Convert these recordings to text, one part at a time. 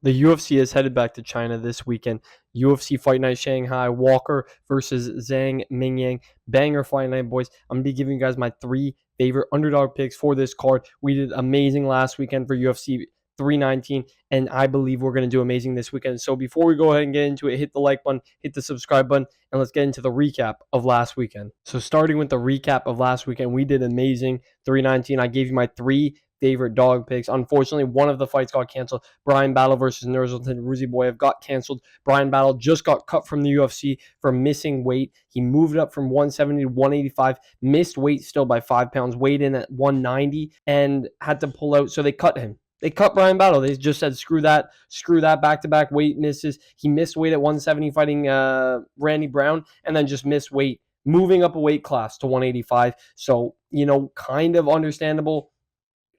The UFC is headed back to China this weekend. UFC Fight Night Shanghai, Walker versus Zhang Mingyang. Banger fight night, boys. I'm going to be giving you guys my three favorite underdog picks for this card. We did amazing last weekend for UFC 319, and I believe we're going to do amazing this weekend. So before we go ahead and get into it, hit the like button, hit the subscribe button, and let's get into the recap of last weekend. So starting with the recap of last weekend, we did amazing 319. I gave you my three favorite dog picks. Unfortunately, one of the fights got canceled. Bryan Battle versus Nursultan Ruziboyev got canceled. Bryan Battle just got cut from the UFC for missing weight. He moved up from 170 to 185, missed weight still by 5 pounds, weighed in at 190, and had to pull out, so they cut him. They cut Bryan Battle. They just said, screw that, back-to-back weight misses. He missed weight at 170 fighting Randy Brown, and then just missed weight, moving up a weight class to 185. So, kind of understandable.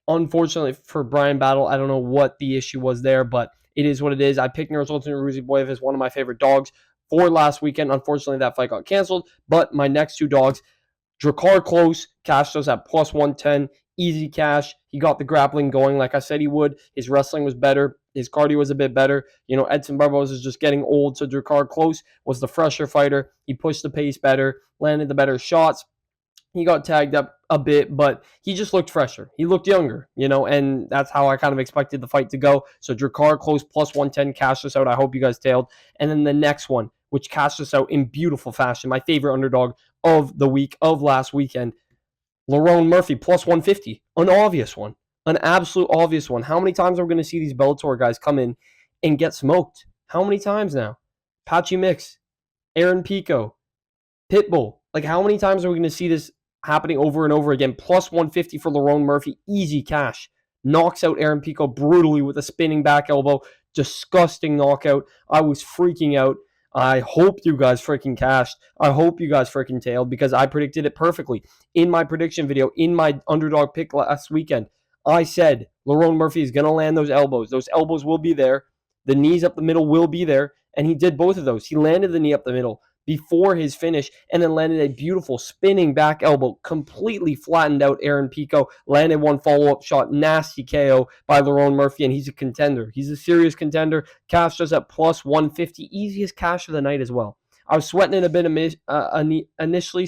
Unfortunately for Bryan Battle, I don't know what the issue was there, but it is what it is. I picked Nursultan Ruziboyev as one of my favorite dogs for last weekend. Unfortunately, that fight got canceled, but my next two dogs, Drakkar Klose cashed us at plus 110. Easy cash. He got the grappling going like I said he would. His wrestling was better. His cardio was a bit better. Edson Barboza is just getting old, so Drakkar Klose was the fresher fighter. He pushed the pace better, landed the better shots. He got tagged up a bit, but he just looked fresher. He looked younger, and that's how I kind of expected the fight to go. So Drakkar Klose plus 110 cashed us out. I hope you guys tailed. And then the next one, which cashed us out in beautiful fashion, my favorite underdog of the week of last weekend, Lerone Murphy plus 150. An obvious one. An absolute obvious one. How many times are we going to see these Bellator guys come in and get smoked? How many times now? Patchy Mix, Aaron Pico, Pitbull. Like, how many times are we going to see this happening over and over again? Plus 150 for Lerone Murphy. Easy cash. Knocks out Aaron Pico brutally with a spinning back elbow. Disgusting knockout. I was freaking out. I hope you guys freaking cashed. I hope you guys freaking tailed, because I predicted it perfectly. In my prediction video, in my underdog pick last weekend, I said Lerone Murphy is going to land those elbows. Those elbows will be there. The knees up the middle will be there. And he did both of those. He landed the knee up the middle before his finish, and then landed a beautiful spinning back elbow, completely flattened out Aaron Pico, landed one follow-up shot, nasty KO by Lerone Murphy, and he's a contender. He's a serious contender. Cashed us at plus 150, easiest cash of the night as well. I was sweating it a bit initially,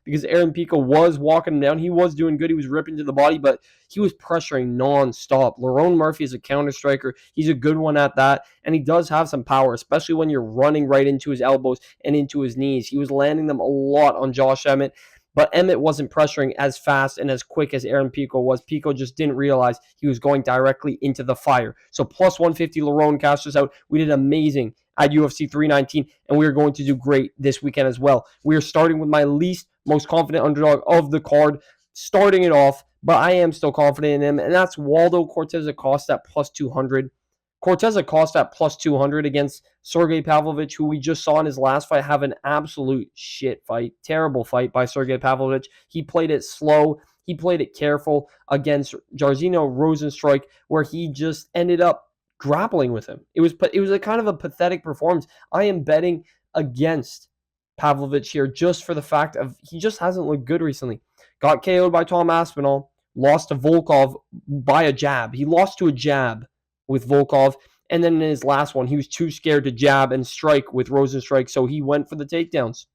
because Aaron Pico was walking him down. He was doing good. He was ripping to the body, but he was pressuring nonstop. Lerone Murphy is a counter striker. He's a good one at that, and he does have some power, especially when you're running right into his elbows and into his knees. He was landing them a lot on Josh Emmett, but Emmett wasn't pressuring as fast and as quick as Aaron Pico was. Pico just didn't realize he was going directly into the fire. So plus 150, Lerone cashed us out. We did amazing at UFC 319, and we are going to do great this weekend as well. We are starting with my least most confident underdog of the card, starting it off, but I am still confident in him, and that's Waldo Cortez Acosta at plus 200. Cortez Acosta at plus 200 against Sergey Pavlovich, who we just saw in his last fight have an absolute shit fight. Terrible fight by Sergey Pavlovich. He played it slow. He played it careful against Jairzinho Rozenstruik, where he just ended up grappling with him. It was a kind of a pathetic performance. I am betting against Pavlovich here just for the fact of he just hasn't looked good recently. Got KO'd by Tom Aspinall, lost to Volkov by a jab. He lost to a jab with Volkov, and then in his last one, he was too scared to jab and strike with Rozenstruik, so he went for the takedowns.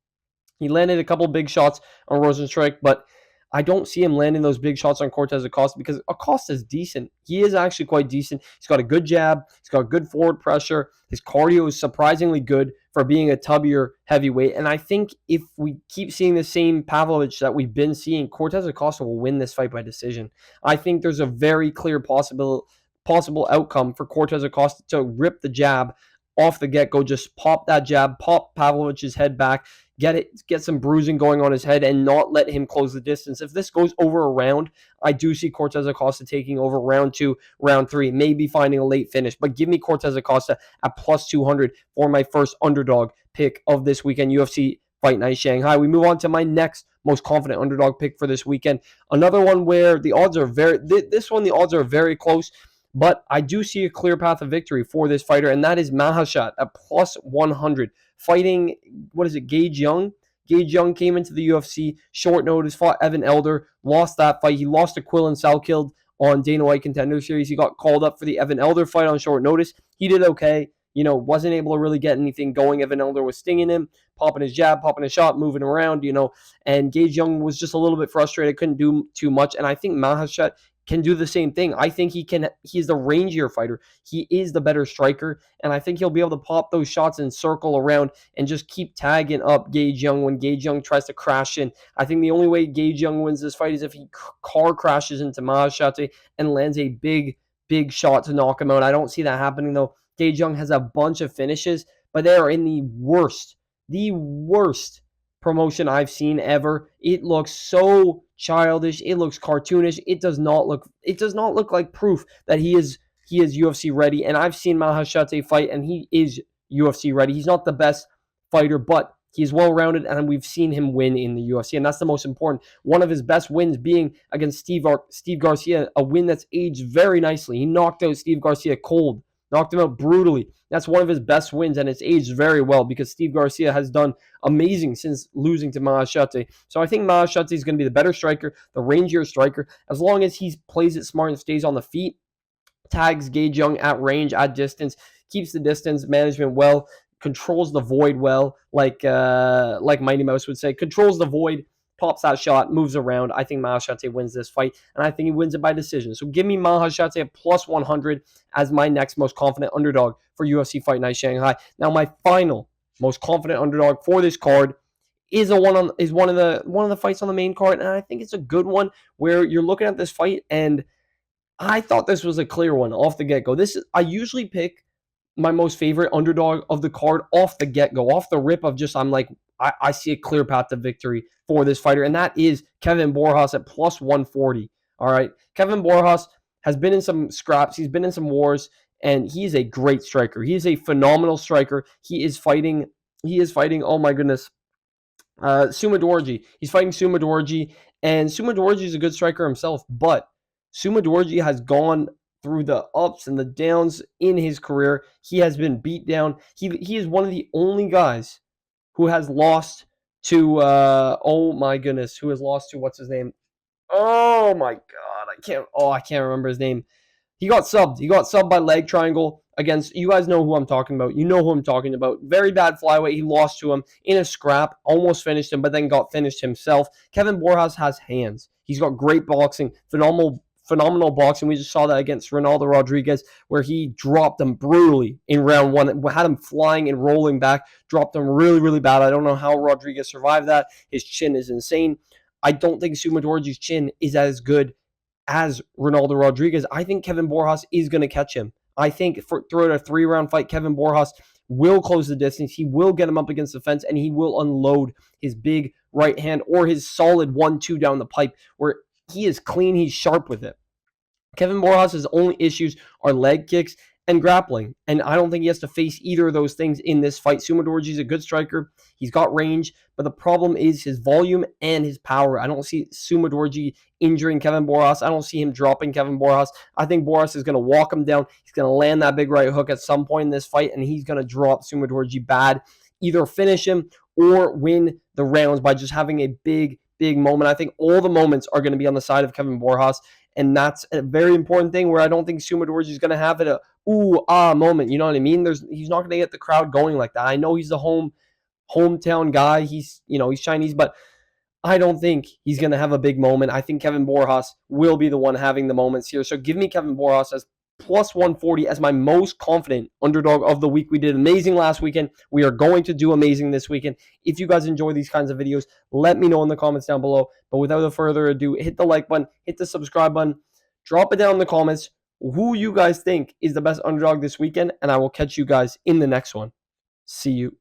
He landed a couple big shots on Rozenstruik, but I don't see him landing those big shots on Cortez Acosta, because Acosta is decent. He is actually quite decent. He's got a good jab. He's got good forward pressure. His cardio is surprisingly good for being a tubbier heavyweight. And I think if we keep seeing the same Pavlovich that we've been seeing, Cortez Acosta will win this fight by decision. I think there's a very clear possible outcome for Cortez Acosta to rip the jab off the get-go, just pop that jab, pop Pavlovich's head back, get some bruising going on his head, and not let him close the distance. If this goes over a round, I do see Cortez Acosta taking over round 2, round 3, maybe finding a late finish. But give me Cortez Acosta at plus 200 for my first underdog pick of this weekend, UFC Fight Night Shanghai. We move on to my next most confident underdog pick for this weekend. Another one where the odds are the odds are very close. But I do see a clear path of victory for this fighter, and that is Mahashat at plus 100. Fighting, Gage Young? Gage Young came into the UFC, short notice, fought Evan Elder, lost that fight. He lost to Quillen Salkild on Dana White Contender Series. He got called up for the Evan Elder fight on short notice. He did okay. Wasn't able to really get anything going. Evan Elder was stinging him, popping his jab, popping his shot, moving around, and Gage Young was just a little bit frustrated, couldn't do too much. And I think Mahashat can do the same thing. I think he's the rangier fighter. He is the better striker, and I think he'll be able to pop those shots and circle around and just keep tagging up Gage Young when Gage Young tries to crash in. I think the only way Gage Young wins this fight is if he car crashes into Mahashat and lands a big shot to knock him out. I don't see that happening, though. Gage Young has a bunch of finishes, but they are in the worst promotion I've seen ever. It looks so childish. It looks cartoonish. It does not look like proof that he is UFC ready. And I've seen Mahashat fight, and he is UFC ready. He's not the best fighter, but he's well-rounded, and we've seen him win in the UFC, and that's the most important. One of his best wins being against Steve Garcia, a win that's aged very nicely. He knocked out Steve Garcia cold. Knocked him out brutally. That's one of his best wins, and it's aged very well because Steve Garcia has done amazing since losing to Mahashat. So I think Mahashat is going to be the better striker, the rangier striker, as long as he plays it smart and stays on the feet, tags Gage Young at range, at distance, keeps the distance management well, controls the void well, like Mighty Mouse would say, controls the void, pops that shot, moves around. I think Mahashat wins this fight, and I think he wins it by decision. So give me Mahashat at plus 100 as my next most confident underdog for UFC Fight Night Shanghai. Now, my final most confident underdog for this card is one of the fights on the main card, and I think it's a good one where you're looking at this fight, and I thought this was a clear one off the get-go. I usually pick my most favorite underdog of the card off the get-go, off the rip of just I'm like, I see a clear path to victory for this fighter, and that is Kevin Borjas at plus 140. All right. Kevin Borjas has been in some scraps. He's been in some wars, and he's a great striker. He is a phenomenal striker. He is fighting, oh my goodness, Sumadorji. He's fighting Sumadorji, and Sumadorji is a good striker himself, but Sumadorji has gone through the ups and the downs in his career. He has been beat down. He is one of the only guys who has lost to oh my goodness, who has lost to what's his name? Oh my god, I can't remember his name. He got subbed. He got subbed by Leg Triangle against, you guys know who I'm talking about. You know who I'm talking about. Very bad flyweight. He lost to him in a scrap, almost finished him, but then got finished himself. Kevin Borjas has hands. He's got great boxing, phenomenal boxing. We just saw that against Ronaldo Rodriguez, where he dropped him brutally in round one, had him flying and rolling back, dropped him really, really bad. I don't know how Rodriguez survived that. His chin is insane. I don't think Sumadorji's chin is as good as Ronaldo Rodriguez. I think Kevin Borjas is going to catch him. I think throughout a 3-round fight, Kevin Borjas will close the distance. He will get him up against the fence, and he will unload his big right hand or his solid 1-2 down the pipe where he is clean. He's sharp with it. Kevin Borjas' only issues are leg kicks and grappling, and I don't think he has to face either of those things in this fight. Sumadorji is a good striker. He's got range, but the problem is his volume and his power. I don't see Sumadorji injuring Kevin Borjas. I don't see him dropping Kevin Borjas. I think Borjas is going to walk him down. He's going to land that big right hook at some point in this fight, and he's going to drop Sumadorji bad, either finish him or win the rounds by just having a big moment. I think all the moments are going to be on the side of Kevin Borjas, and that's a very important thing where I don't think Sumadorji is going to have a ooh, ah moment. You know what I mean? He's not going to get the crowd going like that. I know he's the hometown guy. He's Chinese, but I don't think he's going to have a big moment. I think Kevin Borjas will be the one having the moments here. So give me Kevin Borjas as plus 140 as my most confident underdog of the week. We did amazing last weekend. We are going to do amazing this weekend. If you guys enjoy these kinds of videos, let me know in the comments down below. But without further ado, hit the like button, hit the subscribe button, drop it down in the comments who you guys think is the best underdog this weekend, and I will catch you guys in the next one. See you.